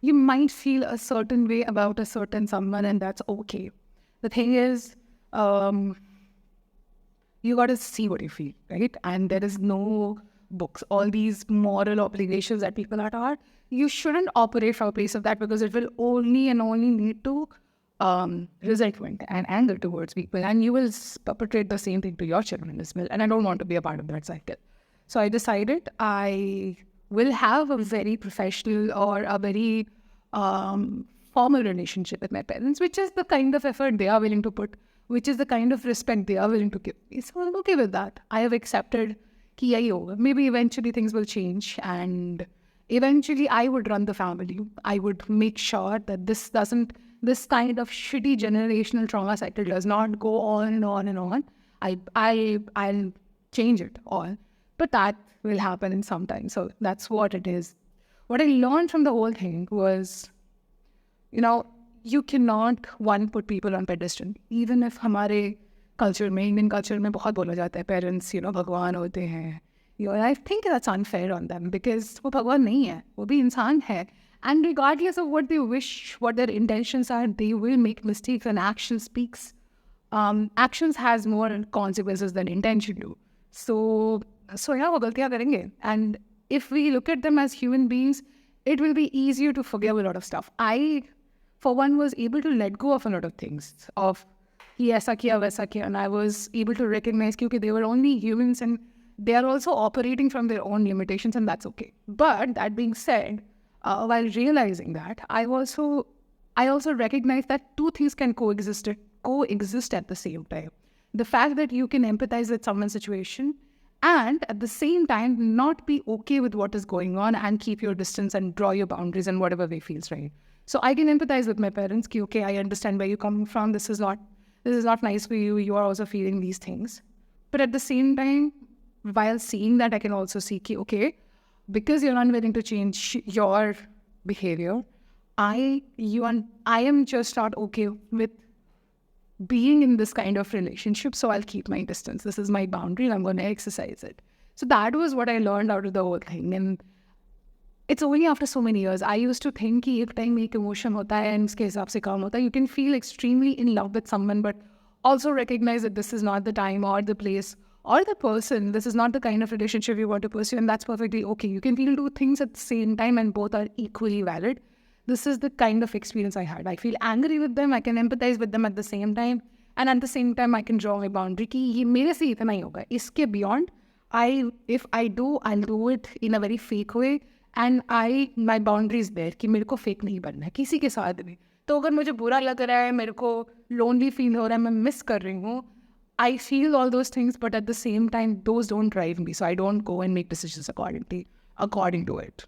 you might feel a certain way about a certain someone, and that's okay. The thing is, um, you got to see what you feel, right? And there is no books, all these moral obligations that people are taught. You shouldn't operate from a place of that, because it will only and only lead to resentment and anger towards people. And you will perpetrate the same thing to your children as well. And I don't want to be a part of that cycle. So I decided I will have a very professional or a very formal relationship with my parents, which is the kind of effort they are willing to put, which is the kind of respect they are willing to give me. So I'm okay with that. I have accepted कि यही होगा. Maybe eventually things will change, and eventually I would run the family. I would make sure that this kind of shitty generational trauma cycle does not go on and on and on. I'll change it all. But that will happen in some time. So that's what it is. What I learned from the whole thing was, you cannot put people on pedestal. Even if हमारे culture में, Indian culture में बहुत बोला जाता है, parents, भगवान होते हैं. I think that's unfair on them, because वो भगवान नहीं है, वो भी इंसान है. And regardless of what they wish, what their intentions are, they will make mistakes, and action speaks. Actions has more consequences than intention do. So yeah, वो गलतियाँ करेंगे. And if we look at them as human beings, it will be easier to forgive a lot of stuff. I, for one, was able to let go of a lot of things, of ये ऐसा किया वैसा किया, and I was able to recognize क्योंकि they were only humans and they are also operating from their own limitations, and that's okay. But that being said, while realizing that, I also recognize that two things can coexist at the same time. The fact that you can empathize with someone's situation, and at the same time not be okay with what is going on, and keep your distance and draw your boundaries and whatever way feels right. So I can empathize with my parents. Okay, I understand where you're coming from. This is not nice for you. You are also feeling these things. But at the same time, while seeing that, I can also see, okay, because you're unwilling to change your behavior, I am just not okay with being in this kind of relationship, so I'll keep my distance. This is my boundary, and I'm going to exercise it. So that was what I learned out of the whole thing. And it's only after so many years. I used to think कि एक time एक emotion होता है and उसके हिसाब से काम होता है. You can feel extremely in love with someone, but also recognize that this is not the time or the place or the person. This is not the kind of relationship you want to pursue, and that's perfectly okay. You can feel two things at the same time, and both are equally valid. This is the kind of experience I had. I feel angry with them. I can empathize with them at the same time. And at the same time, I can draw my boundary कि ये मेरे से इतना ही होगा. इसके beyond, if I do, I'll do it in a very fake way. And my boundary is there कि मेरे को fake नहीं बनना है किसी के साथ भी. तो अगर मुझे बुरा लग रहा है, मेरे को lonely feel हो रहा है, मैं miss कर रही हूँ, I feel all those things, but at the same time, those don't drive me. So I don't go and make decisions according to it.